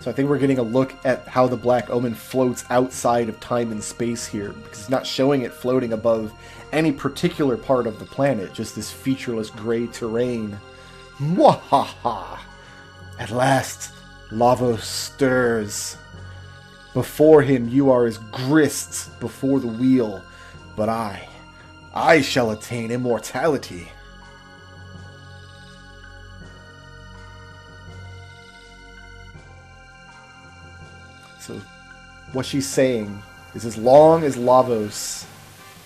So I think we're getting a look at how the Black Omen floats outside of time and space here, because it's not showing it floating above any particular part of the planet, just this featureless gray terrain. Mwahaha! At last, Lavos stirs. Before him you are as grists before the wheel, but I shall attain immortality. So, what she's saying is as long as Lavos,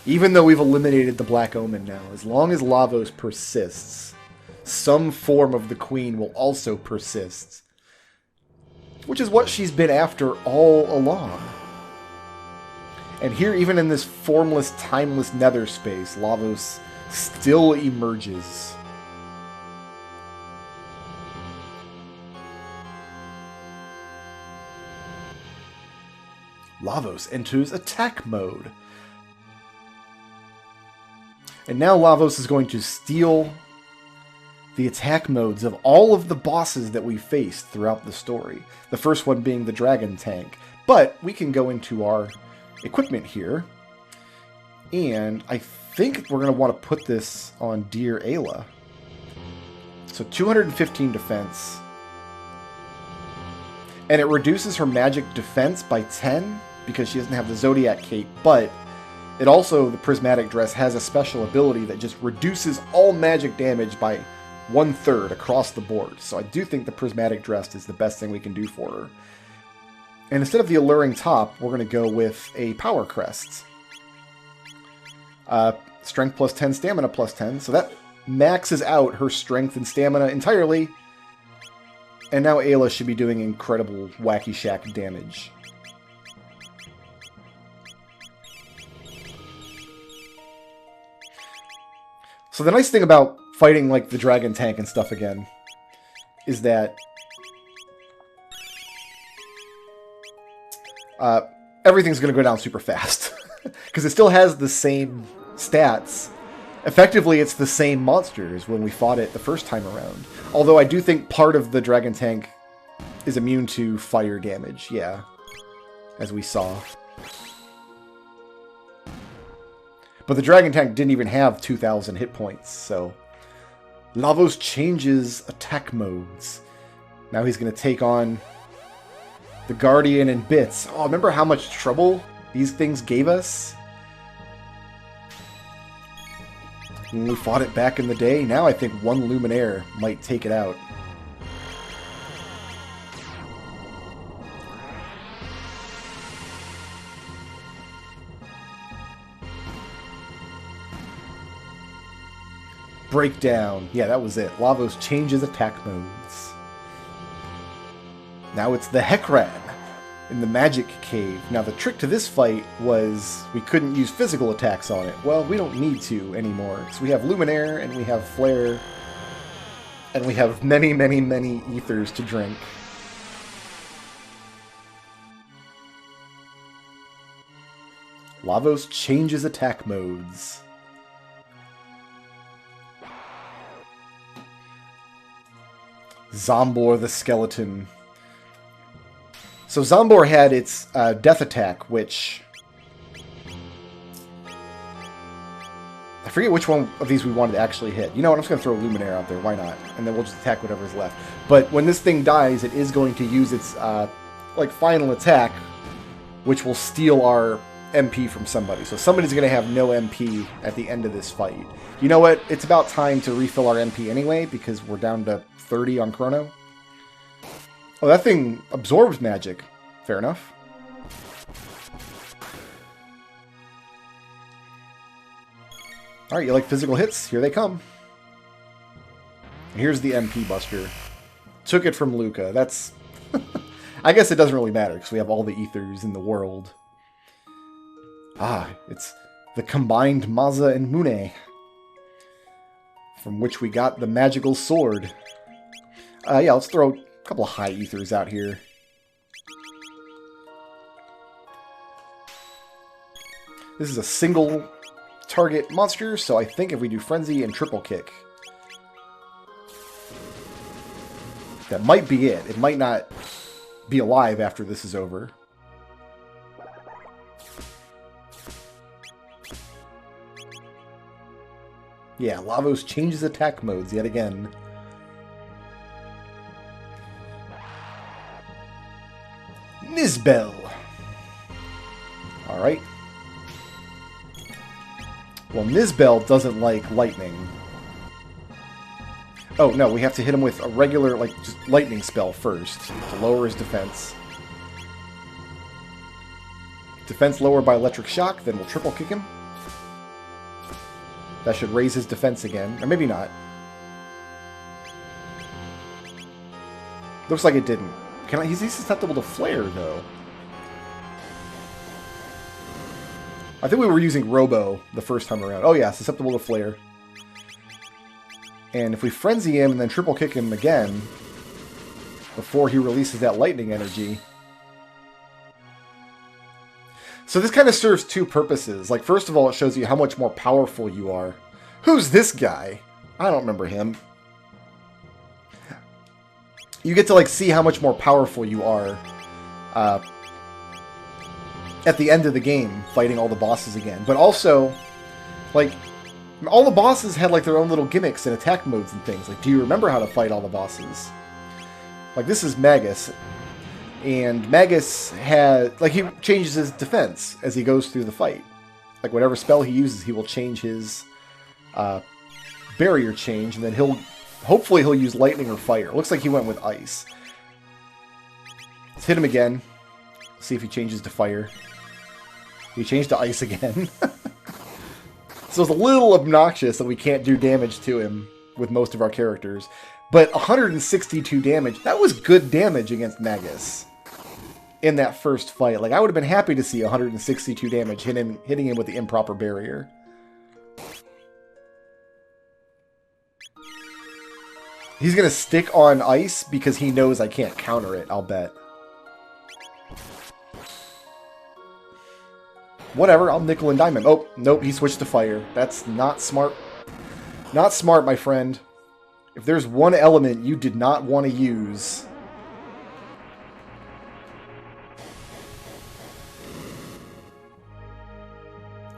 even though we've eliminated the Black Omen now, as long as Lavos persists, some form of the Queen will also persist. Which is what she's been after all along. And here, even in this formless, timeless nether space, Lavos still emerges. Lavos enters attack mode. And now Lavos is going to steal the attack modes of all of the bosses that we faced throughout the story. The first one being the dragon tank. But we can go into our equipment here. And I think we're going to want to put this on Dear Ayla. So 215 defense. And it reduces her magic defense by 10 because she doesn't have the Zodiac Cape. But it also, the Prismatic Dress, has a special ability that just reduces all magic damage by 1/3 across the board. So I do think the Prismatic Dress is the best thing we can do for her. And instead of the Alluring Top, we're going to go with a Power Crest. Strength plus 10, Stamina plus 10. So that maxes out her Strength and Stamina entirely. And now Ayla should be doing incredible Wacky Shack damage. So the nice thing about fighting like the dragon tank and stuff again is that everything's going to go down super fast because it still has the same stats. Effectively, it's the same monsters when we fought it the first time around. Although I do think part of the dragon tank is immune to fire damage, yeah, as we saw. But the dragon tank didn't even have 2,000 hit points, so Lavos changes attack modes. Now he's going to take on the Guardian and Bits. Oh, remember how much trouble these things gave us when we fought it back in the day? Now I think one Luminaire might take it out. Breakdown. Yeah, that was it. Lavos changes attack modes. Now it's the Hekran in the Magic Cave. Now the trick to this fight was we couldn't use physical attacks on it. Well, we don't need to anymore. So we have Luminaire and we have Flare. And we have many, many, many ethers to drink. Lavos changes attack modes. Zombor the Skeleton. So Zombor had its death attack, which... I forget which one of these we wanted to actually hit. You know what, I'm just going to throw a Luminaire out there, why not? And then we'll just attack whatever's left. But when this thing dies, it is going to use its final attack, which will steal our MP from somebody. So somebody's going to have no MP at the end of this fight. You know what, it's about time to refill our MP anyway, because we're down to 30 on Chrono. Oh, that thing absorbs magic. Fair enough. Alright, you like physical hits? Here they come. Here's the MP Buster. Took it from Luca. That's... I guess it doesn't really matter, because we have all the ethers in the world. Ah, it's the combined Maza and Mune, from which we got the magical sword. Yeah, let's throw a couple of high ethers out here. This is a single target monster, so I think if we do Frenzy and Triple Kick, that might be it. It might not be alive after this is over. Yeah, Lavos changes attack modes yet again. Nizbel. Alright. Well, Nizbel doesn't like lightning. Oh, no, we have to hit him with a regular, like, just lightning spell first to lower his defense. Defense lowered by electric shock, then we'll triple kick him. That should raise his defense again. Or maybe not. Looks like it didn't. He's susceptible to flare, though. I think we were using Robo the first time around. Oh yeah, susceptible to flare. And if we frenzy him and then triple kick him again before he releases that lightning energy. So this kind of serves two purposes. Like, first of all, it shows you how much more powerful you are. Who's this guy? I don't remember him. You get to, like, see how much more powerful you are at the end of the game, fighting all the bosses again. But also, like, all the bosses had, like, their own little gimmicks and attack modes and things. Like, do you remember how to fight all the bosses? Like, this is Magus. And Magus had, like, he changes his defense as he goes through the fight. Like, whatever spell he uses, he will change his barrier change, and then hopefully he'll use lightning or fire. Looks like he went with ice. Let's hit him again. See if he changes to fire. He changed to ice again. So it's a little obnoxious that we can't do damage to him with most of our characters. But 162 damage, that was good damage against Magus in that first fight. Like, I would have been happy to see 162 damage hitting him with the improper barrier. He's going to stick on ice because he knows I can't counter it, I'll bet. Whatever, I'll nickel and dime him. Oh, nope, he switched to fire. That's not smart. Not smart, my friend. If there's one element you did not want to use...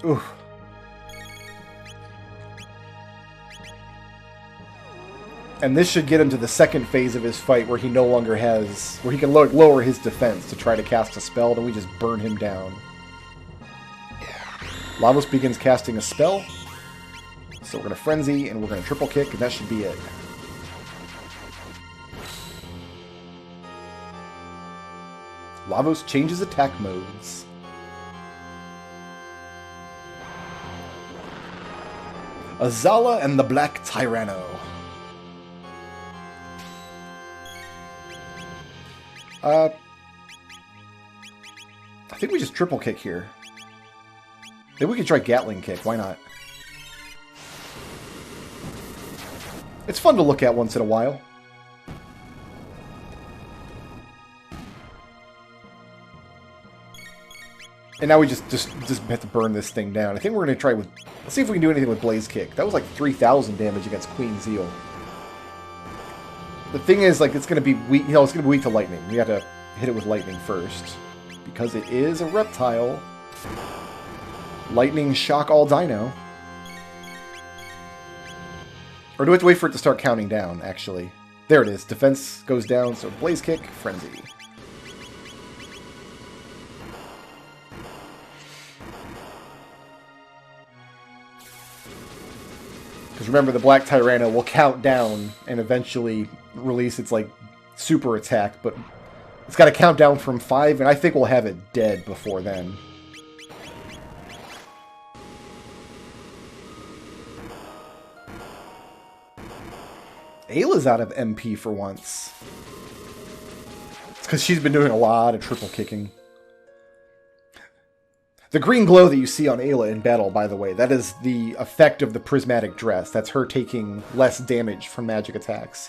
Ooh. And this should get him to the second phase of his fight where he no longer has... where he can lower his defense to try to cast a spell, then we just burn him down. Lavos begins casting a spell. So we're going to Frenzy, and we're going to Triple Kick, and that should be it. Lavos changes attack modes. Azala and the Black Tyranno. I think we just Triple Kick here. Maybe we can try Gatling Kick. Why not? It's fun to look at once in a while. And now we just have to burn this thing down. I think we're going to try with... Let's see if we can do anything with Blaze Kick. That was like 3,000 damage against Queen Zeal. The thing is, like, it's going to be weak... You know, it's going to be weak to lightning. We have to hit it with lightning first. Because it is a reptile. Lightning shock all dino. Or do we have to wait for it to start counting down, actually? There it is. Defense goes down, so Blaze Kick, Frenzy. Because remember, the Black Tyranno will count down and eventually release its, like, super attack, but it's got to count down from 5, and I think we'll have it dead before then. Ayla's out of MP for once. It's because she's been doing a lot of triple kicking. The green glow that you see on Ayla in battle, by the way, that is the effect of the prismatic dress. That's her taking less damage from magic attacks.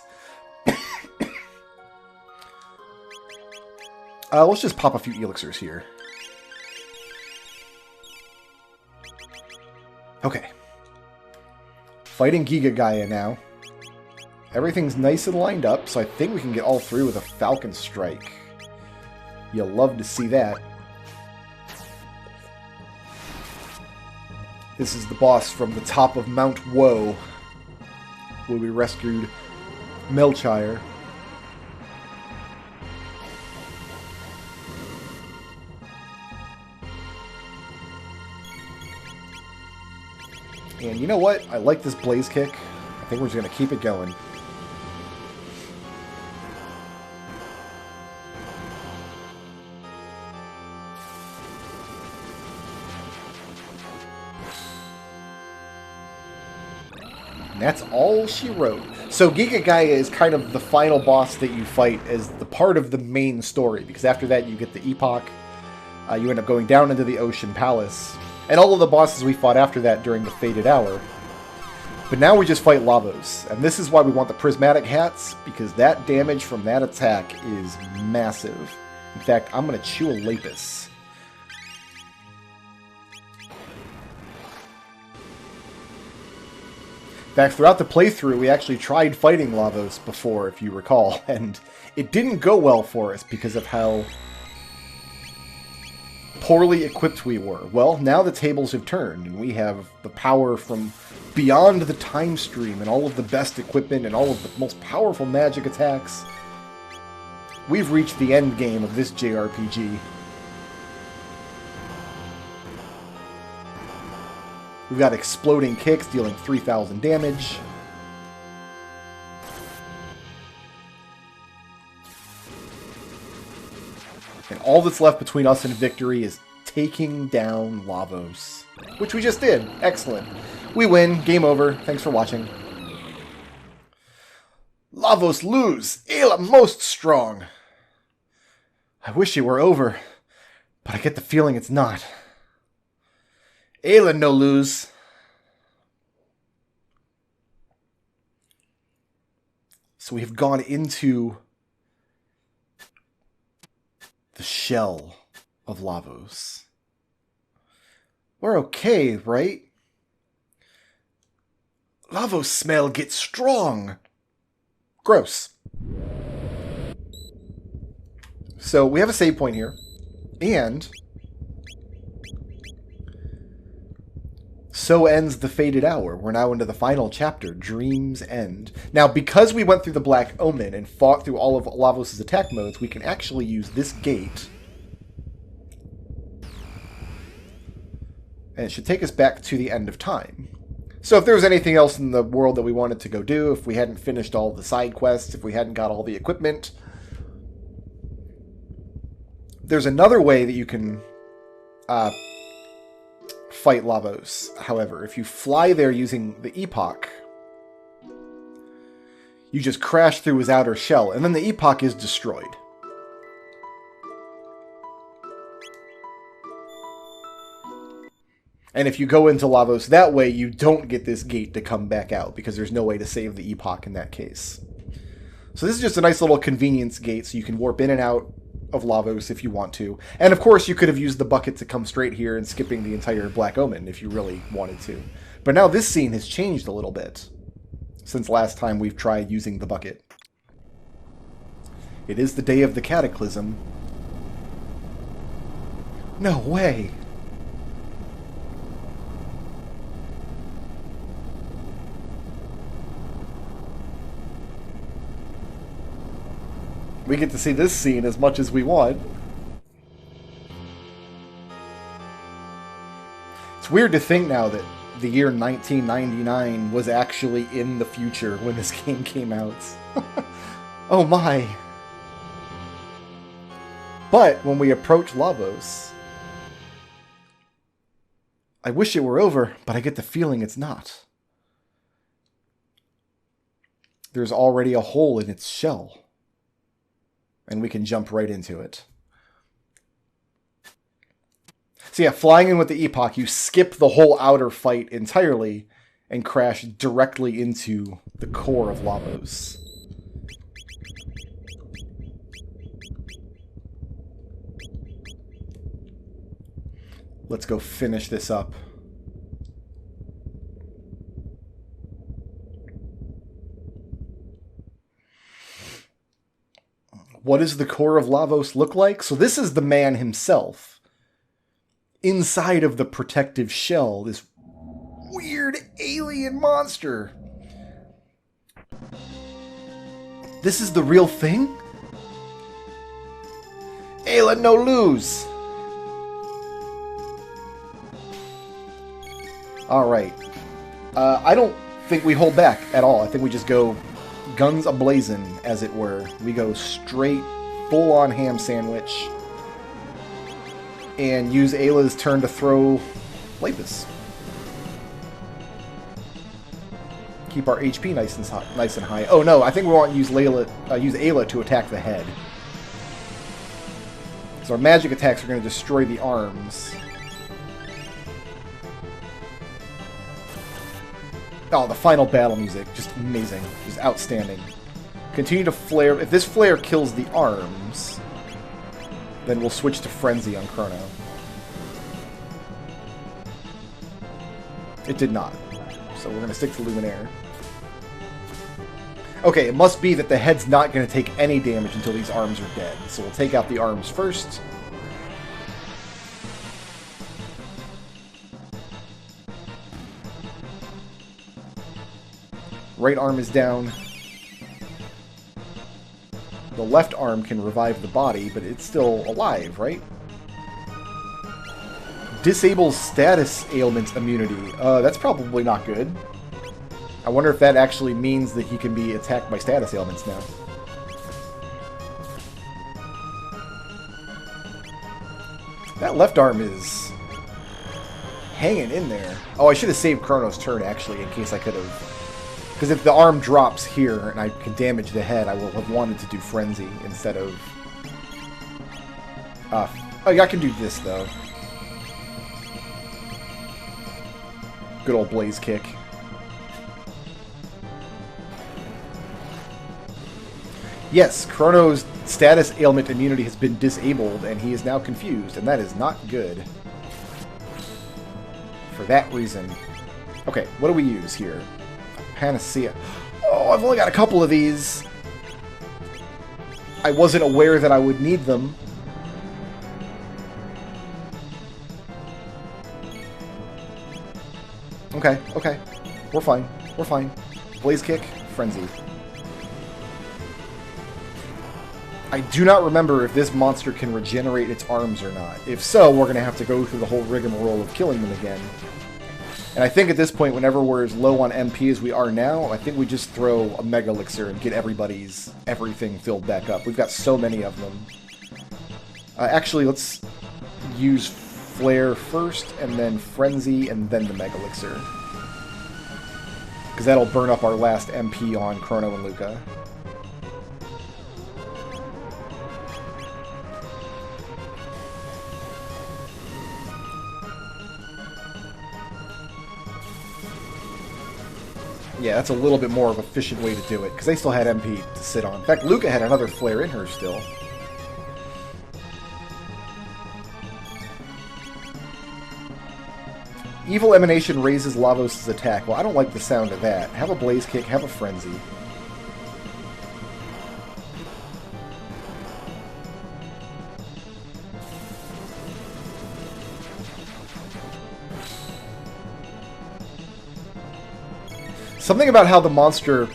Let's just pop a few elixirs here. Okay. Fighting Giga Gaia now. Everything's nice and lined up, so I think we can get all through with a Falcon Strike. You'll love to see that. This is the boss from the top of Mount Woe, where we rescued Melchire. And you know what? I like this blaze kick. I think we're just going to keep it going. And that's all she wrote. So Giga Gaia is kind of the final boss that you fight as the part of the main story, because after that you get the Epoch. You end up going down into the Ocean Palace. And all of the bosses we fought after that during the Fated Hour. But now we just fight Lavos. And this is why we want the Prismatic Hats, because that damage from that attack is massive. In fact, I'm going to chew a Lapis. In fact, throughout the playthrough, we actually tried fighting Lavos before, if you recall. And it didn't go well for us because of how poorly equipped we were. Well, now the tables have turned, and we have the power from beyond the time stream, and all of the best equipment, and all of the most powerful magic attacks. We've reached the end game of this JRPG. We've got exploding kicks, dealing 3,000 damage. And all that's left between us and victory is taking down Lavos. Which we just did. Excellent. We win. Game over. Thanks for watching. Lavos lose. Ayla most strong. I wish it were over, but I get the feeling it's not. Ayla no lose. So we have gone into the shell of Lavos. We're okay, right? Lavos smell gets strong. Gross. So we have a save point here. And so ends the Fated Hour. We're now into the final chapter, Dream's End. Now, because we went through the Black Omen and fought through all of Lavos' attack modes, we can actually use this gate. And it should take us back to the end of time. So if there was anything else in the world that we wanted to go do, if we hadn't finished all the side quests, if we hadn't got all the equipment, there's another way that you can fight Lavos. However, if you fly there using the Epoch, you just crash through his outer shell, and then the Epoch is destroyed. And if you go into Lavos that way, you don't get this gate to come back out, because there's no way to save the Epoch in that case. So this is just a nice little convenience gate, so you can warp in and out of Lavos if you want to. And of course, you could have used the bucket to come straight here and skipping the entire Black Omen if you really wanted to. But now this scene has changed a little bit since last time we've tried using the bucket. It is the day of the Cataclysm. No way! We get to see this scene as much as we want. It's weird to think now that the year 1999 was actually in the future when this game came out. Oh my. But when we approach Lavos, I wish it were over, but I get the feeling it's not. There's already a hole in its shell. And we can jump right into it. So yeah, flying in with the Epoch, you skip the whole outer fight entirely and crash directly into the core of Lavos. Let's go finish this up. what does the core of Lavos look like? So this is the man himself. Inside of the protective shell, this weird alien monster. This is the real thing? Ayla no lose. Alright. I don't think we hold back at all. I think we just go guns a-blazing, as it were. We go straight, full-on ham sandwich. And use Ayla's turn to throw Lapis. Keep our HP nice and high. Oh no, I think we want to use Ayla to attack the head. So our magic attacks are going to destroy the arms. Oh, the final battle music. Just amazing. Just outstanding. Continue to flare. If this flare kills the arms, then we'll switch to Frenzy on Chrono. It did not. So we're going to stick to Luminaire. Okay, it must be that the head's not going to take any damage until these arms are dead. So we'll take out the arms first. Right arm is down. The left arm can revive the body, but it's still alive, right? Disables status ailment immunity. That's probably not good. I wonder if that actually means that he can be attacked by status ailments now. That left arm is hanging in there. Oh, I should have saved Chrono's turn, actually, in case I could have. Because if the arm drops here and I can damage the head, I will have wanted to do Frenzy instead of... oh, yeah, I can do this, though. Good old Blaze Kick. Yes, Chrono's status ailment immunity has been disabled, and he is now confused, and that is not good. For that reason. Okay, what do we use here? Panacea. Oh, I've only got a couple of these. I wasn't aware that I would need them. Okay, okay. We're fine. We're fine. Blaze Kick, Frenzy. I do not remember if this monster can regenerate its arms or not. If so, we're going to have to go through the whole rigmarole of killing them again. And I think at this point, whenever we're as low on MP as we are now, I think we just throw a Mega Elixir and get everybody's everything filled back up. We've got so many of them. Actually, let's use Flare first, and then Frenzy, and then the Mega Elixir. Because that'll burn up our last MP on Chrono and Luca. Yeah, that's a little bit more of an efficient way to do it, because they still had MP to sit on. In fact, Luca had another flare in her still. Evil Emanation raises Lavos' attack. Well, I don't like the sound of that. Have a Blaze Kick, have a Frenzy. Something about how the monster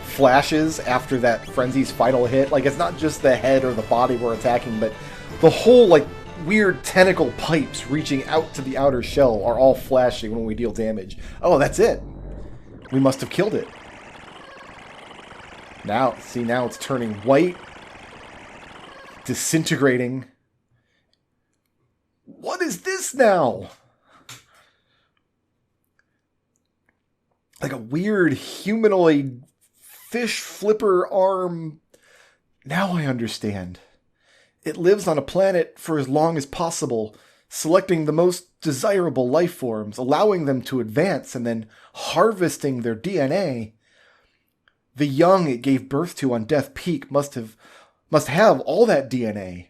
flashes after that Frenzy's final hit. Like, it's not just the head or the body we're attacking, but the whole, like, weird tentacle pipes reaching out to the outer shell are all flashing when we deal damage. Oh, that's it. We must have killed it. Now, see, now it's turning white. Disintegrating. What is this now? Like a weird humanoid fish flipper arm. Now I understand. It lives on a planet for as long as possible, selecting the most desirable life forms, allowing them to advance, and then harvesting their DNA. The young it gave birth to on Death Peak must have all that DNA.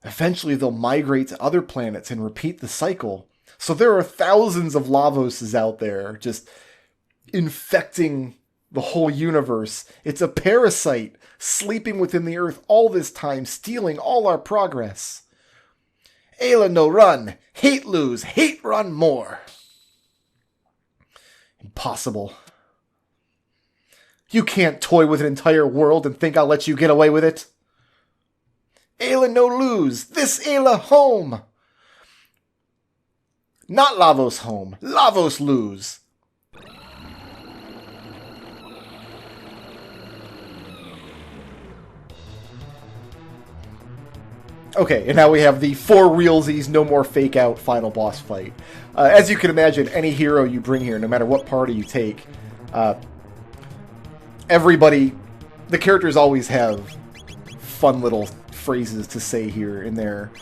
Eventually they'll migrate to other planets and repeat the cycle. So there are thousands of Lavoses out there just infecting The whole universe. It's a parasite, sleeping within the earth all this time, stealing all our progress. Ayla no run. Hate lose. Hate run more. Impossible. You can't toy with an entire world and think I'll let you get away with it. Ayla no lose. This Ayla home. Not Lavos home. Lavos lose. Okay, and now we have the for realsies, no more fake out final boss fight. As you can imagine, any hero you bring here, no matter what party you take, everybody, the characters always have fun little phrases to say here in their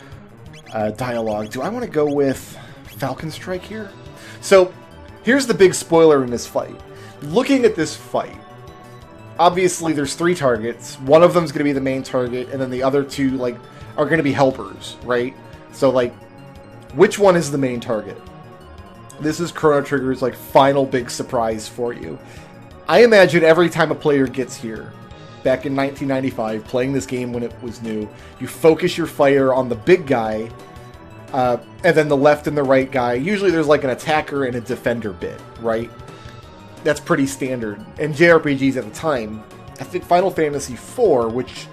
dialogue. Do I want to go with Falcon Strike here? So, here's the big spoiler in this fight. Looking at this fight, obviously there's 3 targets. One of them's going to be the main target, and then the other 2, like, are going to be helpers, right? So, like, which one is the main target? This is Chrono Trigger's, like, final big surprise for you. I imagine every time a player gets here, back in 1995, playing this game when it was new, you focus your fire on the big guy, and then the left and the right guy. Usually there's, like, an attacker and a defender bit, right? That's pretty standard. And JRPGs at the time, I think Final Fantasy IV, which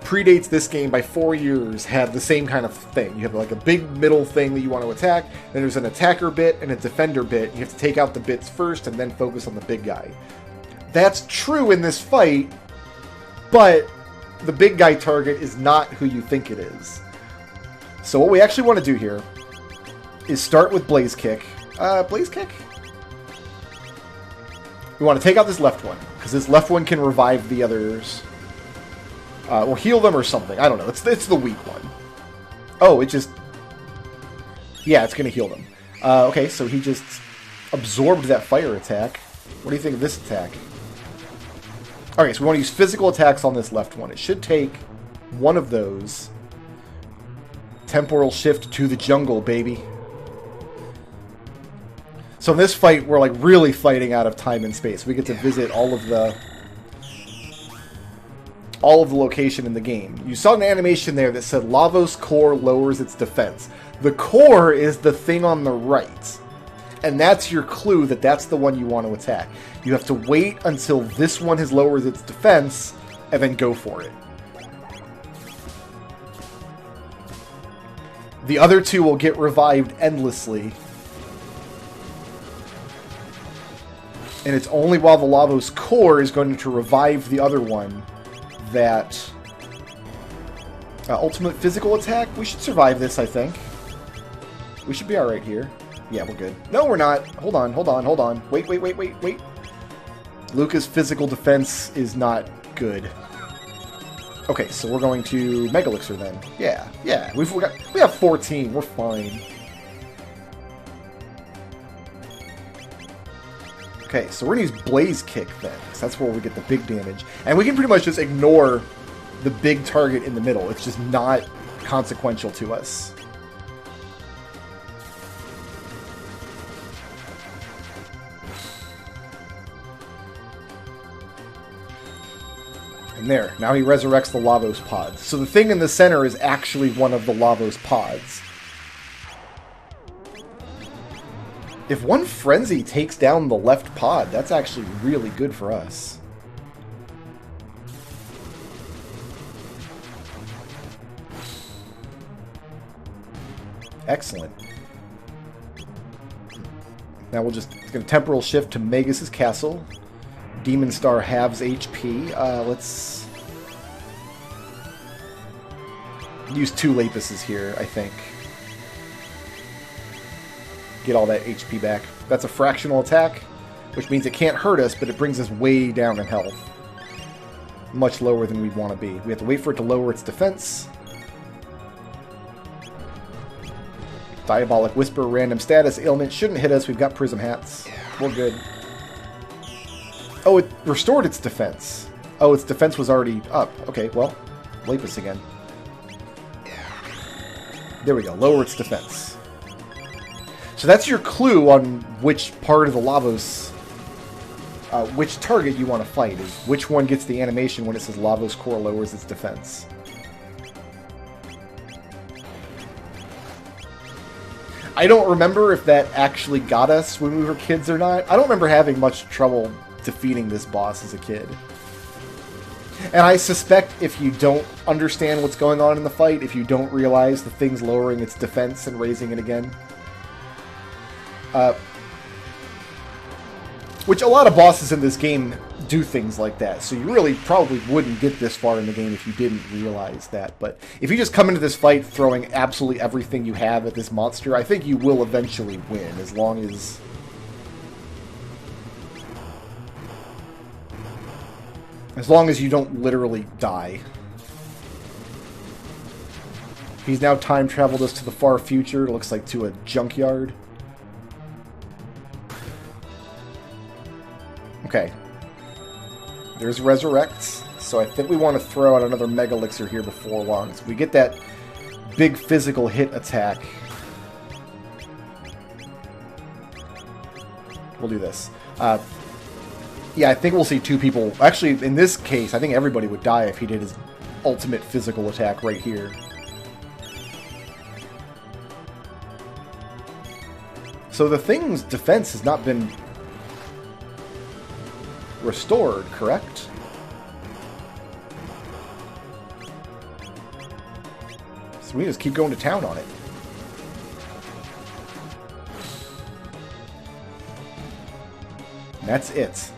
predates this game by 4 years, had the same kind of thing. You have like a big middle thing that you want to attack, then there's an attacker bit and a defender bit. You have to take out the bits first and then focus on the big guy. That's true in this fight, but the big guy target is not who you think it is. So what we actually want to do here is start with Blaze Kick. Blaze Kick? We want to take out this left one, because this left one can revive the others. Or heal them or something. I don't know. It's the weak one. Oh, it just... Yeah, it's going to heal them. Okay, so he just absorbed that fire attack. What do you think of this attack? Okay, so we want to use physical attacks on this left one. It should take one of those. Temporal shift to the jungle, baby. So in this fight, we're like really fighting out of time and space. We get to visit all of the location in the game. You saw an animation there that said Lavos core lowers its defense. The core is the thing on the right. And that's your clue that that's the one you want to attack. You have to wait until this one has lowered its defense and then go for it. The other 2 will get revived endlessly. And it's only while the Lavos core is going to revive the other one that ultimate physical attack. We should survive this, I think. We should be alright here. Yeah, we're good. No, we're not. Hold on, hold on, hold on. Wait. Luca's physical defense is not good. Okay, so we're going to Mega Elixir then. Yeah. We have 14. We're fine. Okay, so we're going to use Blaze Kick then, because that's where we get the big damage. And we can pretty much just ignore the big target in the middle. It's just not consequential to us. And there, now he resurrects the Lavos pods. So the thing in the center is actually one of the Lavos pods. If one Frenzy takes down the left pod, that's actually really good for us. Excellent. Now we'll just... It's going to temporal shift to Magus' castle. Demon Star halves HP. Let's... use 2 Lapises here, I think. Get all that HP back. That's a fractional attack, which means it can't hurt us, but it brings us way down in health. Much lower than we'd want to be. We have to wait for it to lower its defense. Diabolic Whisper, random status, ailment shouldn't hit us. We've got Prism Hats. We're good. Oh, it restored its defense. Oh, its defense was already up. Okay, well, Lapis again. There we go. Lower its defense. So that's your clue on which part of the Lavos which target you want to fight. Is which one gets the animation when it says Lava's core lowers its defense. I don't remember if that actually got us when we were kids or not. I don't remember having much trouble defeating this boss as a kid. And I suspect if you don't understand what's going on in the fight, if you don't realize the thing's lowering its defense and raising it again, which a lot of bosses in this game do things like that, so you really probably wouldn't get this far in the game if you didn't realize that. But if you just come into this fight throwing absolutely everything you have at this monster, I think you will eventually win, as long as you don't literally die. He's now time traveled us to the far future, it looks like to a junkyard. Okay. There's Resurrects, so I think we want to throw out another Mega Elixir here before long. So we get that big physical hit attack. We'll do this. Yeah, I think we'll see two people. Actually, in this case, I think everybody would die if he did his ultimate physical attack right here. So the thing's defense has not been restored, correct? So we just keep going to town on it. And that's it.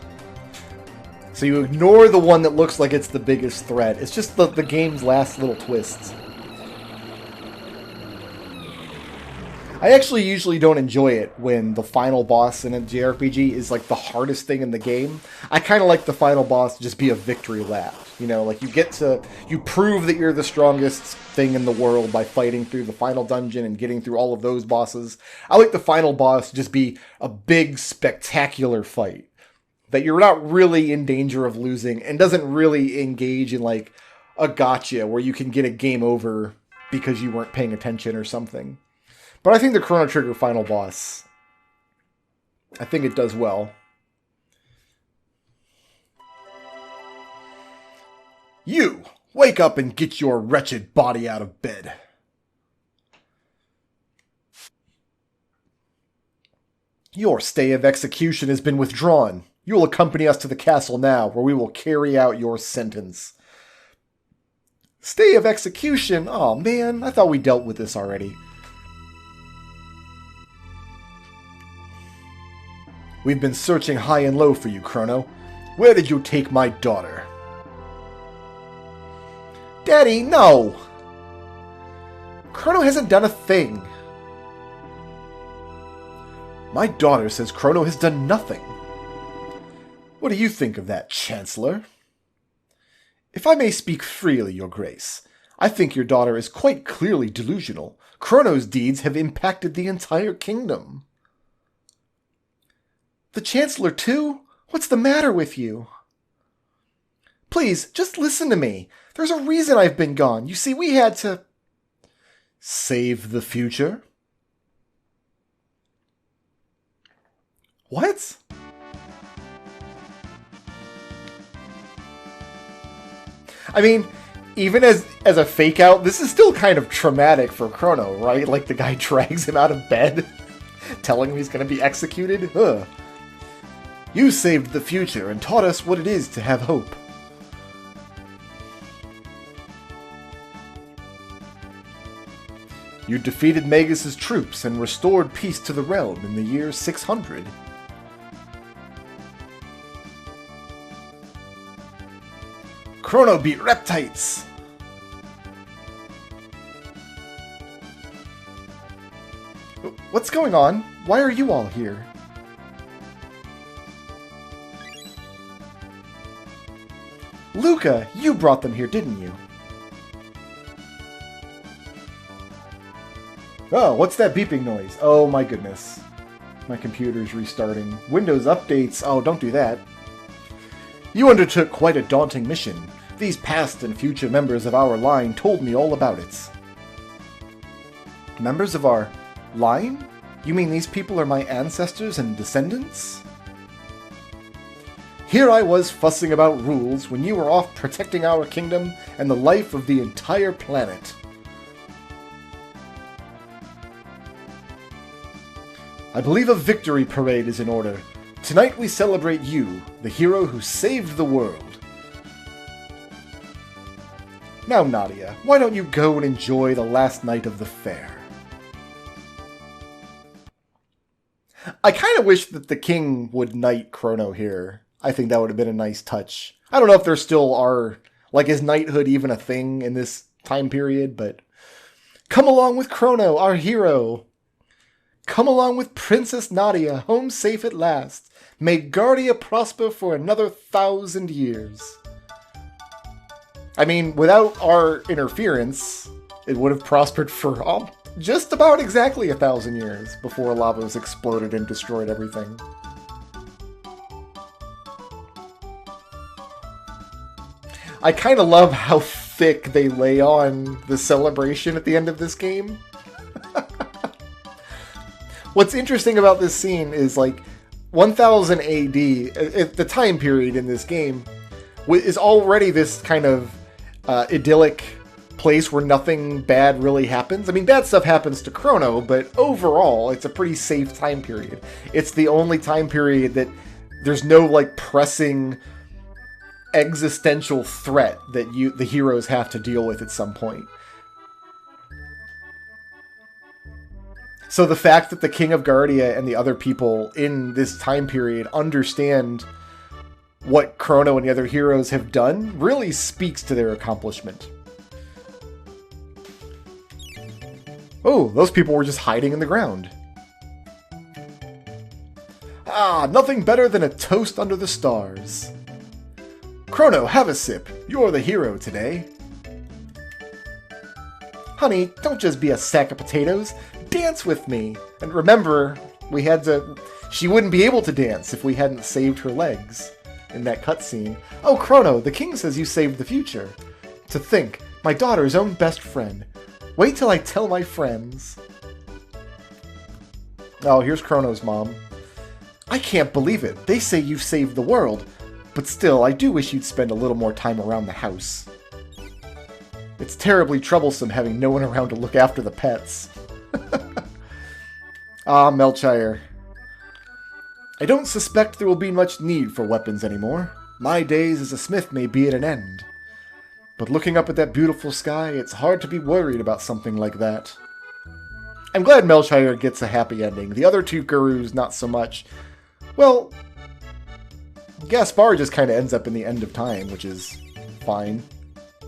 So you ignore the one that looks like it's the biggest threat. It's just the game's last little twists. I actually usually don't enjoy it when the final boss in a JRPG is like the hardest thing in the game. I kind of like the final boss to just be a victory lap. You know, like you prove that you're the strongest thing in the world by fighting through the final dungeon and getting through all of those bosses. I like the final boss to just be a big, spectacular fight that you're not really in danger of losing and doesn't really engage in like a gotcha where you can get a game over because you weren't paying attention or something. But I think the Chrono Trigger final boss, I think it does well. You! Wake up and get your wretched body out of bed. Your stay of execution has been withdrawn. You will accompany us to the castle now, where we will carry out your sentence. Stay of execution? Aw, man, I thought we dealt with this already. We've been searching high and low for you, Chrono. Where did you take my daughter? Daddy, no! Chrono hasn't done a thing. My daughter says Chrono has done nothing. What do you think of that, Chancellor? If I may speak freely, Your Grace, I think your daughter is quite clearly delusional. Chrono's deeds have impacted the entire kingdom. The Chancellor, too? What's the matter with you? Please, just listen to me. There's a reason I've been gone. You see, we had to... Save the future? What? I mean, even as a fake out, this is still kind of traumatic for Chrono, right? Like the guy drags him out of bed, telling him he's going to be executed. Ugh. You saved the future and taught us what it is to have hope. You defeated Magus' troops and restored peace to the realm in the year 600. Chrono beat Reptites! What's going on? Why are you all here? Luca, you brought them here, didn't you? Oh, what's that beeping noise? Oh my goodness. My computer's restarting. Windows updates. Oh, don't do that. You undertook quite a daunting mission. These past and future members of our line told me all about it. Members of our line? You mean these people are my ancestors and descendants? Here I was fussing about rules when you were off protecting our kingdom and the life of the entire planet. I believe a victory parade is in order. Tonight we celebrate you, the hero who saved the world. Now, Nadia, why don't you go and enjoy the last night of the fair? I kind of wish that the king would knight Chrono here. I think that would have been a nice touch. I don't know if there still are, like, is knighthood even a thing in this time period, but... Come along with Chrono, our hero! Come along with Princess Nadia, home safe at last. May Guardia prosper for another 1,000 years. I mean, without our interference, it would have prospered for just about exactly 1,000 years before Lavos exploded and destroyed everything. I kind of love how thick they lay on the celebration at the end of this game. What's interesting about this scene is, like, 1000 AD, the time period in this game, is already this kind of idyllic place where nothing bad really happens. I mean, bad stuff happens to Chrono, but overall, it's a pretty safe time period. It's the only time period that there's no, like, pressing existential threat that the heroes have to deal with at some point. So the fact that the King of Guardia and the other people in this time period understand what Chrono and the other heroes have done really speaks to their accomplishment. Oh, those people were just hiding in the ground. Ah, nothing better than a toast under the stars. Chrono, have a sip. You're the hero today. Honey, don't just be a sack of potatoes. Dance with me. And remember, she wouldn't be able to dance if we hadn't saved her legs in that cutscene. Oh, Chrono, the king says you saved the future. To think, my daughter's own best friend. Wait till I tell my friends. Oh, here's Chrono's mom. I can't believe it. They say you've saved the world. But still, I do wish you'd spend a little more time around the house. It's terribly troublesome having no one around to look after the pets. Ah, Melchire. I don't suspect there will be much need for weapons anymore. My days as a smith may be at an end. But looking up at that beautiful sky, it's hard to be worried about something like that. I'm glad Melchire gets a happy ending. The other two gurus, not so much. Well, Gaspar just kind of ends up in the end of time, which is fine. I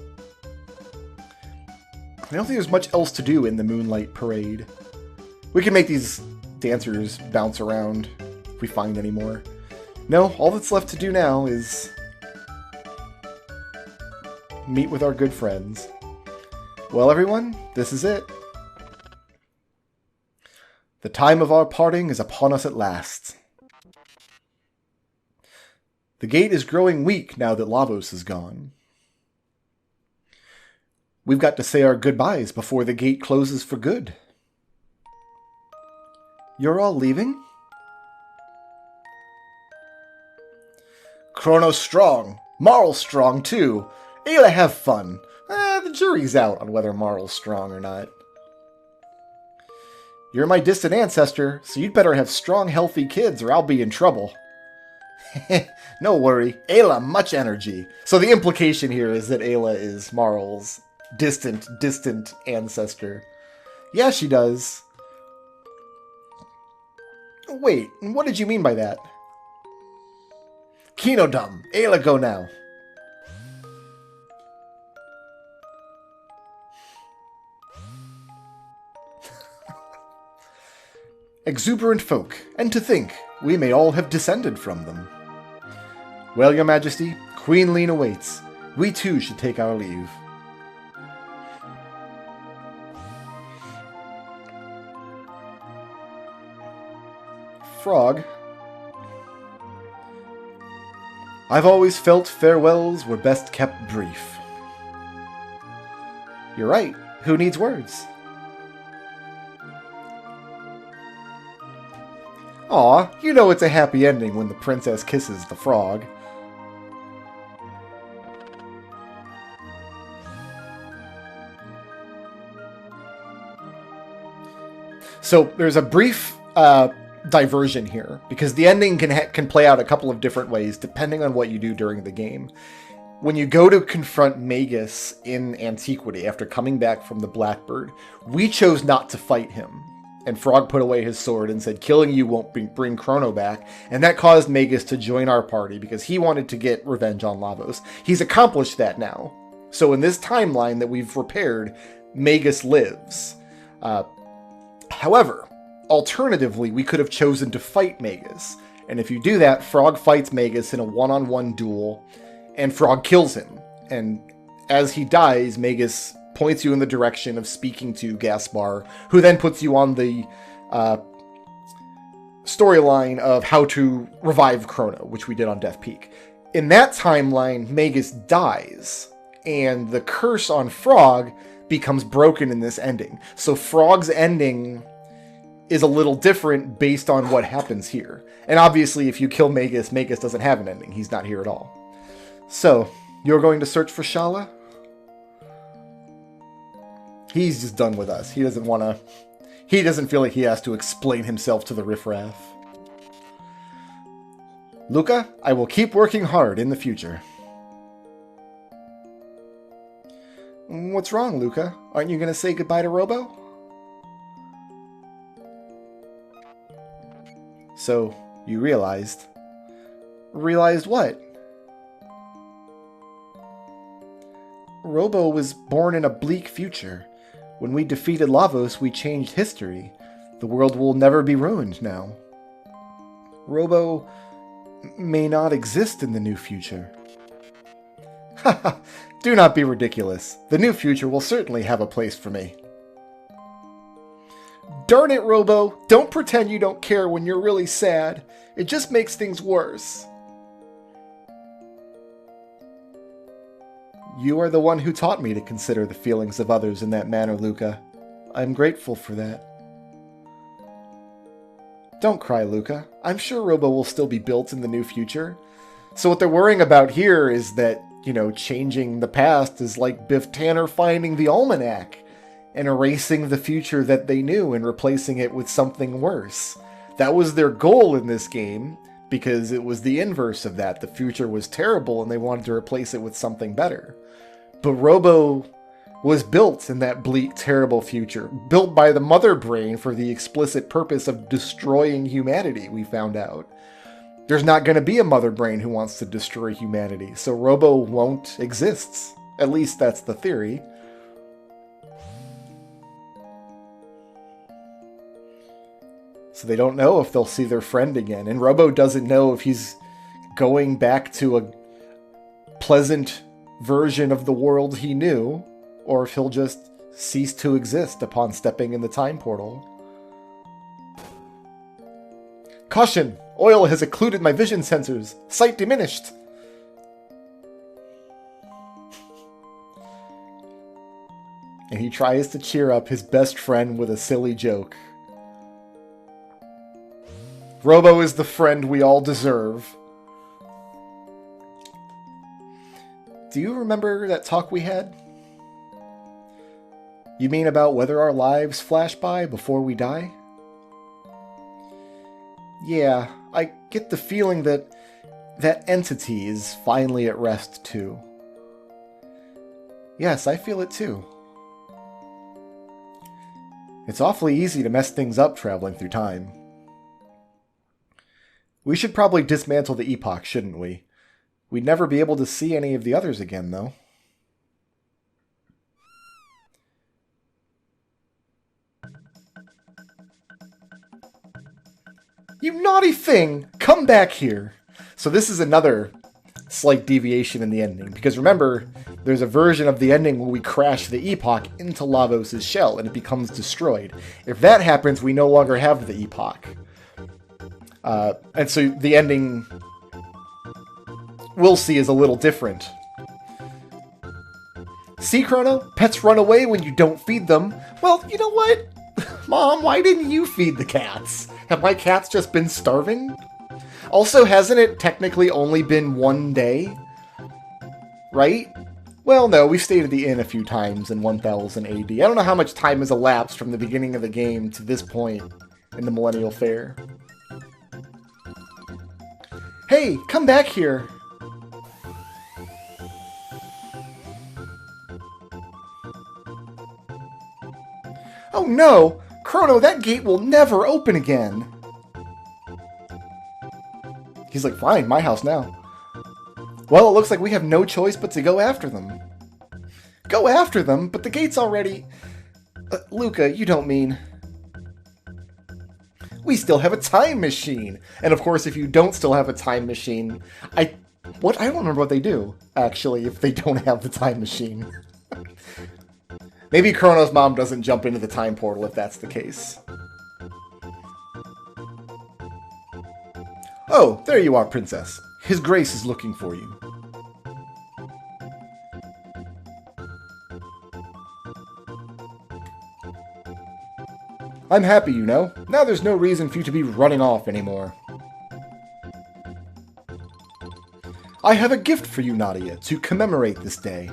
don't think there's much else to do in the Moonlight Parade. We can make these dancers bounce around if we find any more. No, all that's left to do now is meet with our good friends. Well, everyone, this is it. The time of our parting is upon us at last. The gate is growing weak now that Lavos is gone. We've got to say our goodbyes before the gate closes for good. You're all leaving? Chrono's strong. Marl's strong, too. Ayla, have fun. The jury's out on whether Marl's strong or not. You're my distant ancestor, so you'd better have strong, healthy kids or I'll be in trouble. No worry. Ayla, much energy. So the implication here is that Ayla is Marl's distant ancestor. Yeah, she does. Wait, what did you mean by that? Kinodum, Ayla, go now. Exuberant folk, and to think, we may all have descended from them. Well, your majesty, Queen Lean awaits. We too should take our leave. Frog. I've always felt farewells were best kept brief. You're right. Who needs words? Aw, you know it's a happy ending when the princess kisses the frog. So there's a brief diversion here, because the ending can play out a couple of different ways depending on what you do during the game. When you go to confront Magus in Antiquity after coming back from the Blackbird, we chose not to fight him. And Frog put away his sword and said, killing you won't bring Chrono back. And that caused Magus to join our party because he wanted to get revenge on Lavos. He's accomplished that now. So in this timeline that we've repaired, Magus lives. However, alternatively, we could have chosen to fight Magus. And if you do that, Frog fights Magus in a one-on-one duel, and Frog kills him. And as he dies, Magus points you in the direction of speaking to Gaspar, who then puts you on the storyline of how to revive Chrono, which we did on Death Peak. In that timeline, Magus dies, and the curse on Frog becomes broken in this ending. So Frog's ending is a little different based on what happens here. And obviously, if you kill Magus, Magus doesn't have an ending. He's not here at all. So, you're going to search for Shala? He's just done with us. He doesn't feel like he has to explain himself to the riffraff. Luca, I will keep working hard in the future. What's wrong, Luca? Aren't you going to say goodbye to Robo? So, you realized. Realized what? Robo was born in a bleak future. When we defeated Lavos, we changed history. The world will never be ruined now. Robo may not exist in the new future. Haha, do not be ridiculous. The new future will certainly have a place for me. Darn it, Robo! Don't pretend you don't care when you're really sad. It just makes things worse. You are the one who taught me to consider the feelings of others in that manner, Luca. I'm grateful for that. Don't cry, Luca. I'm sure Robo will still be built in the new future. So what they're worrying about here is that, changing the past is like Biff Tanner finding the almanac and erasing the future that they knew and replacing it with something worse. That was their goal in this game, because it was the inverse of that. The future was terrible and they wanted to replace it with something better. But Robo was built in that bleak, terrible future, built by the Mother Brain for the explicit purpose of destroying humanity, we found out. There's not going to be a Mother Brain who wants to destroy humanity, so Robo won't exist. At least that's the theory. So they don't know if they'll see their friend again, and Robo doesn't know if he's going back to a pleasant version of the world he knew, or if he'll just cease to exist upon stepping in the time portal. Caution! Oil has occluded my vision sensors. Sight diminished. And he tries to cheer up his best friend with a silly joke. Robo is the friend we all deserve. Do you remember that talk we had? You mean about whether our lives flash by before we die? Yeah, I get the feeling that that entity is finally at rest too. Yes, I feel it too. It's awfully easy to mess things up traveling through time. We should probably dismantle the epoch, shouldn't we? We'd never be able to see any of the others again, though. You naughty thing! Come back here! So this is another slight deviation in the ending, because remember, there's a version of the ending where we crash the epoch into Lavos' shell and it becomes destroyed. If that happens, we no longer have the epoch. And so the ending we'll see is a little different. See, Chrono? Pets run away when you don't feed them. Well, you know what? Mom, why didn't you feed the cats? Have my cats just been starving? Also, hasn't it technically only been one day? Right? Well, no, we've stayed at the inn a few times in 1000 AD. I don't know how much time has elapsed from the beginning of the game to this point in the Millennial Fair. Hey, come back here! Oh no! Chrono, that gate will never open again! He's like, fine, my house now. Well, it looks like we have no choice but to go after them. Go after them? But the gate's already... Luca, you don't mean... We still have a time machine! And of course, if you don't still have a time machine... I don't remember what they do, actually, if they don't have the time machine. Maybe Chrono's mom doesn't jump into the time portal if that's the case. Oh, there you are, Princess. His Grace is looking for you. I'm happy, you know. Now there's no reason for you to be running off anymore. I have a gift for you, Nadia, to commemorate this day.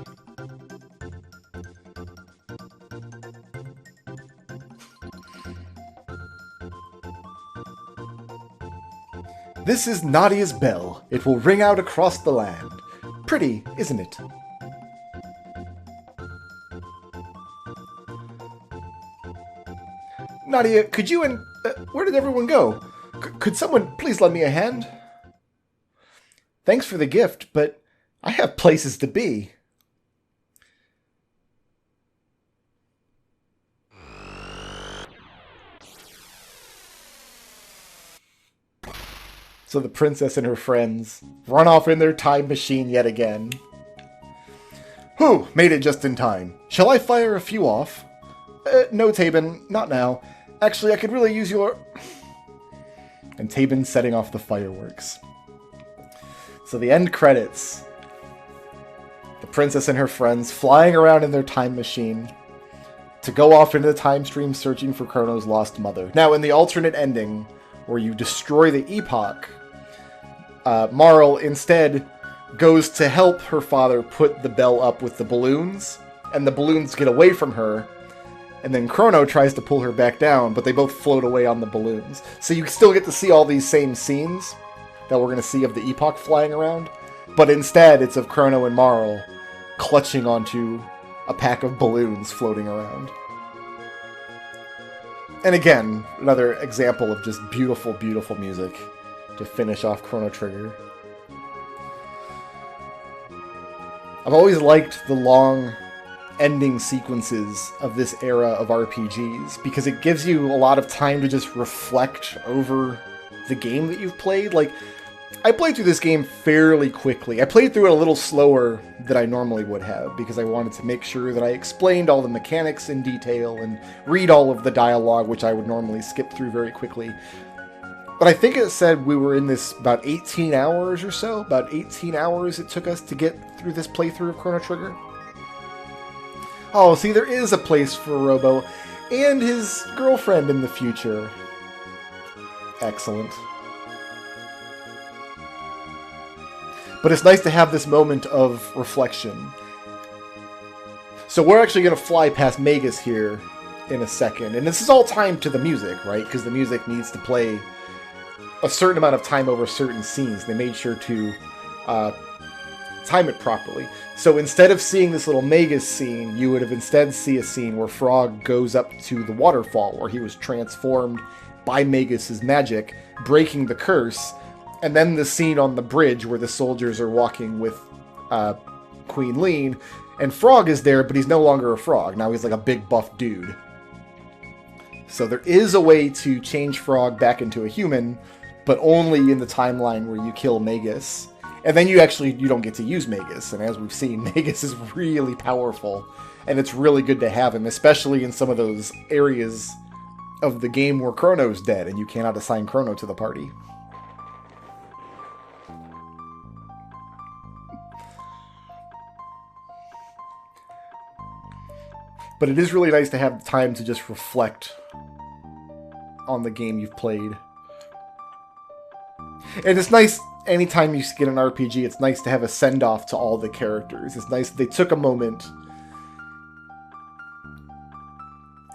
This is Nadia's bell. It will ring out across the land. Pretty, isn't it? Nadia, could you and... where did everyone go? Could someone please lend me a hand? Thanks for the gift, but I have places to be. So the princess and her friends run off in their time machine yet again. Whew, made it just in time. Shall I fire a few off? No, Tabin, not now. Actually, I could really use your... And Tabin's setting off the fireworks. So the end credits. The princess and her friends flying around in their time machine to go off into the time stream searching for Chrono's lost mother. Now, in the alternate ending, where you destroy the epoch, Marle instead goes to help her father put the bell up with the balloons, and the balloons get away from her, and then Chrono tries to pull her back down, but they both float away on the balloons. So you still get to see all these same scenes that we're going to see of the epoch flying around, but instead it's of Chrono and Marle clutching onto a pack of balloons floating around. And again, another example of just beautiful, beautiful music to finish off Chrono Trigger. I've always liked the long ending sequences of this era of RPGs because it gives you a lot of time to just reflect over the game that you've played. Like, I played through this game fairly quickly. I played through it a little slower than I normally would have because I wanted to make sure that I explained all the mechanics in detail and read all of the dialogue, which I would normally skip through very quickly. But I think it said we were in this about 18 hours or so. About 18 hours it took us to get through this playthrough of Chrono Trigger. Oh, see, there is a place for Robo and his girlfriend in the future. Excellent. But it's nice to have this moment of reflection. So we're actually going to fly past Magus here in a second. And this is all timed to the music, right? Because the music needs to play a certain amount of time over certain scenes. They made sure to time it properly. So instead of seeing this little Magus scene, you would have instead see a scene where Frog goes up to the waterfall where he was transformed by Magus's magic, breaking the curse, and then the scene on the bridge where the soldiers are walking with Queen Leene, and Frog is there, but he's no longer a frog. Now he's like a big buff dude. So there is a way to change Frog back into a human, but only in the timeline where you kill Magus. And then you don't get to use Magus. And as we've seen, Magus is really powerful. And it's really good to have him, especially in some of those areas of the game where Chrono's dead and you cannot assign Chrono to the party. But it is really nice to have time to just reflect on the game you've played. And it's nice anytime you get an RPG, it's nice to have a send-off to all the characters. It's nice that they took a moment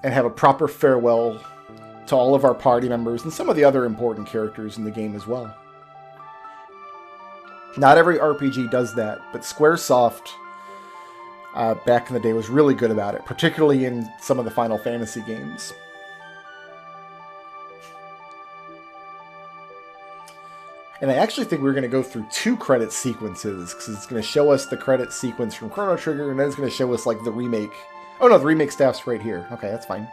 and have a proper farewell to all of our party members and some of the other important characters in the game as well. Not every RPG does that, but Squaresoft back in the day was really good about it, particularly in some of the Final Fantasy games. And I actually think we're going to go through 2 credit sequences, because it's going to show us the credit sequence from Chrono Trigger, and then it's going to show us, like, the remake. Oh no, the remake staff's right here. Okay, that's fine.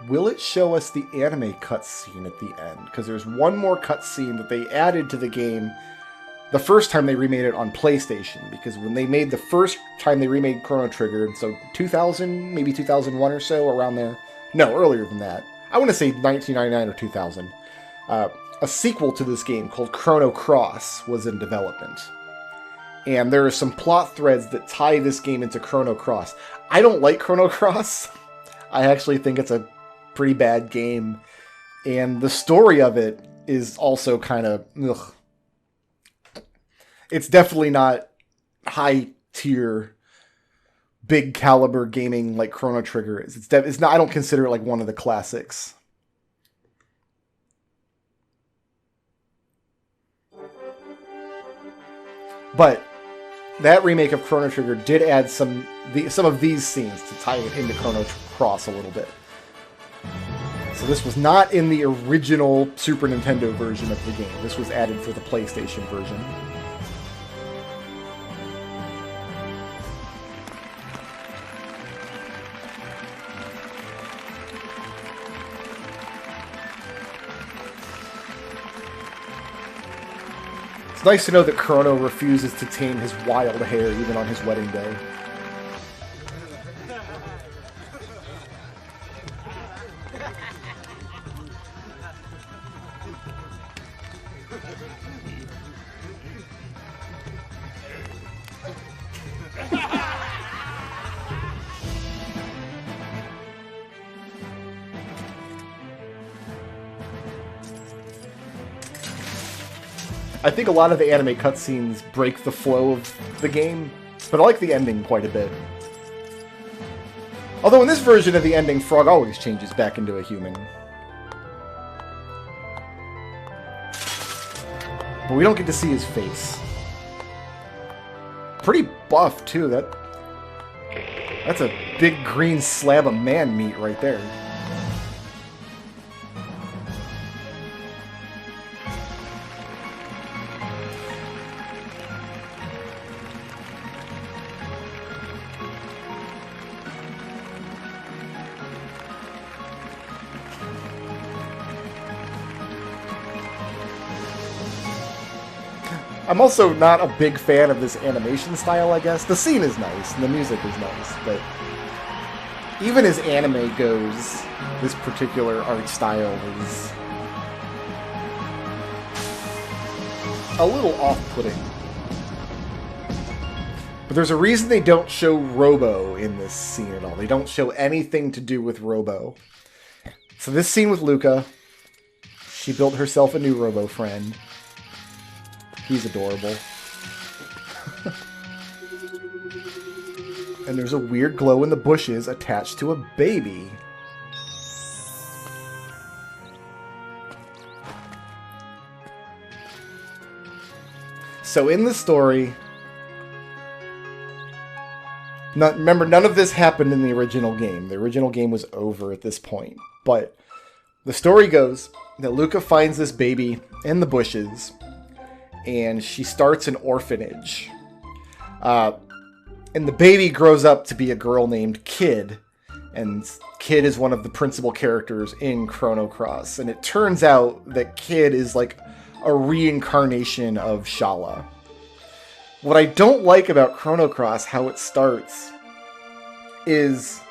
Will it show us the anime cutscene at the end? Because there's one more cutscene that they added to the game the first time they remade it on PlayStation. Because when they made the first time they remade Chrono Trigger, so 2000, maybe 2001 or so, around there. No, earlier than that. I want to say 1999 or 2000. A sequel to this game called Chrono Cross was in development. And there are some plot threads that tie this game into Chrono Cross. I don't like Chrono Cross. I actually think it's a pretty bad game. And the story of it is also kind of... ugh. It's definitely not high-tier, big caliber gaming like Chrono Trigger is. It's not. I don't consider it like one of the classics. But that remake of Chrono Trigger did add some of these scenes to tie it into Chrono Cross a little bit. So this was not in the original Super Nintendo version of the game. This was added for the PlayStation version. It's nice to know that Chrono refuses to tame his wild hair even on his wedding day. I think a lot of the anime cutscenes break the flow of the game, but I like the ending quite a bit. Although in this version of the ending, Frog always changes back into a human. But we don't get to see his face. Pretty buff, too. That's a big green slab of man meat right there. I'm also not a big fan of this animation style, I guess. The scene is nice, and the music is nice, but even as anime goes, this particular art style is a little off-putting. But there's a reason they don't show Robo in this scene at all. They don't show anything to do with Robo. So this scene with Luca, she built herself a new Robo friend. He's adorable. And there's a weird glow in the bushes attached to a baby. So in the story... remember, none of this happened in the original game. The original game was over at this point. But the story goes that Luca finds this baby in the bushes... and she starts an orphanage. And the baby grows up to be a girl named Kid. And Kid is one of the principal characters in Chrono Cross. And it turns out that Kid is like a reincarnation of Shala. What I don't like about Chrono Cross, how it starts, is...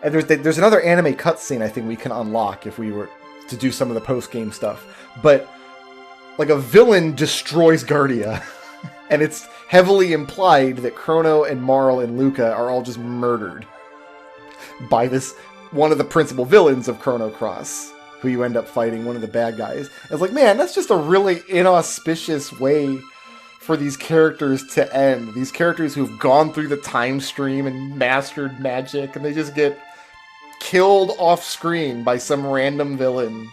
and there's another anime cutscene I think we can unlock if we were to do some of the post-game stuff. But... like, a villain destroys Guardia, and it's heavily implied that Chrono and Marl and Luca are all just murdered by this, one of the principal villains of Chrono Cross, who you end up fighting, one of the bad guys. It's like, man, that's just a really inauspicious way for these characters to end. These characters who've gone through the time stream and mastered magic, and they just get killed off screen by some random villain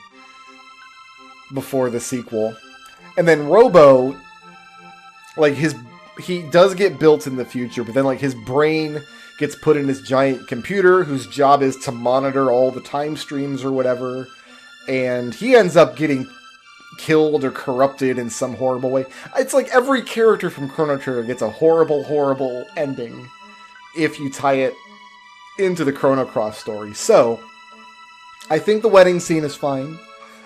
before the sequel. And then Robo, like, he does get built in the future, but then, like, his brain gets put in this giant computer whose job is to monitor all the time streams or whatever, and he ends up getting killed or corrupted in some horrible way. It's like every character from Chrono Trigger gets a horrible, horrible ending if you tie it into the Chrono Cross story. So, I think the wedding scene is fine.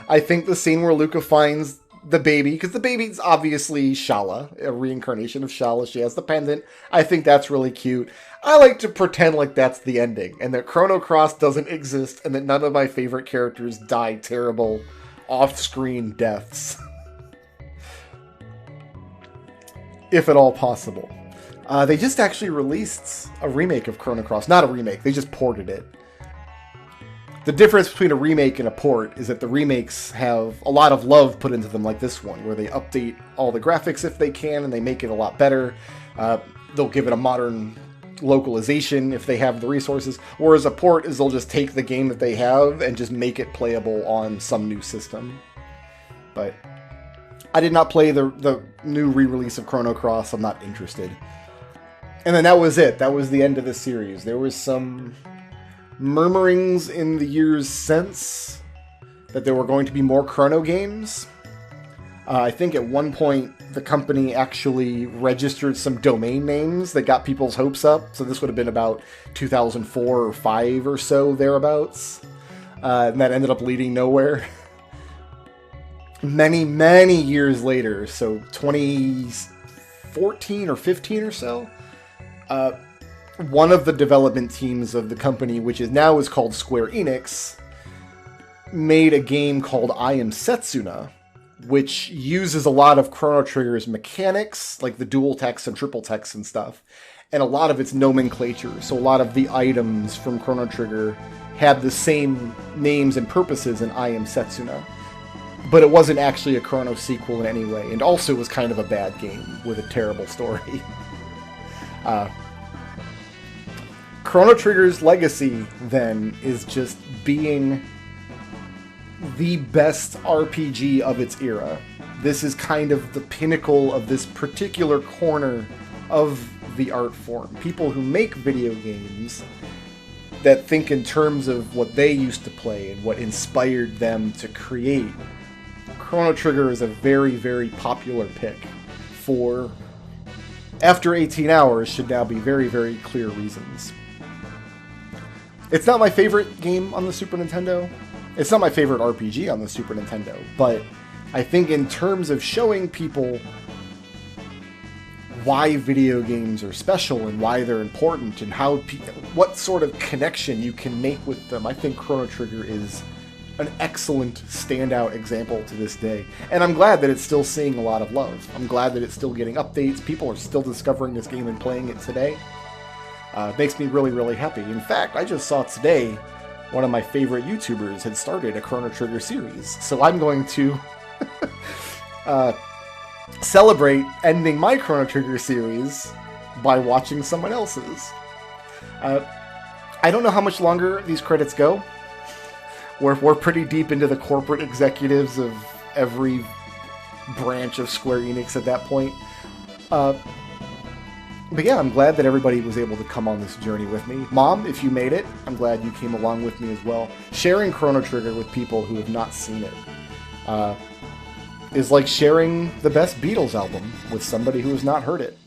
I think the scene where Luca finds the baby, because the baby's obviously Shala, a reincarnation of Shala. She has the pendant. I think that's really cute. I like to pretend like that's the ending, and that Chrono Cross doesn't exist, and that none of my favorite characters die terrible off-screen deaths. If at all possible. They just actually released a remake of Chrono Cross. Not a remake, they just ported it. The difference between a remake and a port is that the remakes have a lot of love put into them, like this one, where they update all the graphics if they can, and they make it a lot better. They'll give it a modern localization if they have the resources, whereas a port is they'll just take the game that they have and just make it playable on some new system. But I did not play the new re-release of Chrono Cross. I'm not interested. And then that was it. That was the end of the series. There was some murmurings in the years since that there were going to be more Chrono games. I think at one point the company actually registered some domain names that got people's hopes up. So this would have been about 2004 or 5 or so, thereabouts. And that ended up leading nowhere. Many, many years later, so 2014 or 15 or so, one of the development teams of the company, which is called Square Enix, made a game called I Am Setsuna, which uses a lot of Chrono Trigger's mechanics, like the dual text and triple text and stuff, and a lot of its nomenclature. So a lot of the items from Chrono Trigger had the same names and purposes in I Am Setsuna. But it wasn't actually a Chrono sequel in any way, and also was kind of a bad game with a terrible story. Chrono Trigger's legacy, then, is just being the best RPG of its era. This is kind of the pinnacle of this particular corner of the art form. People who make video games that think in terms of what they used to play and what inspired them to create. Chrono Trigger is a very, very popular pick for, after 18 hours, should now be very, very clear reasons. It's not my favorite game on the Super Nintendo. It's not my favorite RPG on the Super Nintendo, but I think in terms of showing people why video games are special and why they're important and what sort of connection you can make with them, I think Chrono Trigger is an excellent standout example to this day. And I'm glad that it's still seeing a lot of love. I'm glad that it's still getting updates. People are still discovering this game and playing it today. It makes me really, really happy. In fact, I just saw today one of my favorite YouTubers had started a Chrono Trigger series. So I'm going to celebrate ending my Chrono Trigger series by watching someone else's. I don't know how much longer these credits go. We're pretty deep into the corporate executives of every branch of Square Enix at that point. But yeah, I'm glad that everybody was able to come on this journey with me. Mom, if you made it, I'm glad you came along with me as well. Sharing Chrono Trigger with people who have not seen it is like sharing the best Beatles album with somebody who has not heard it.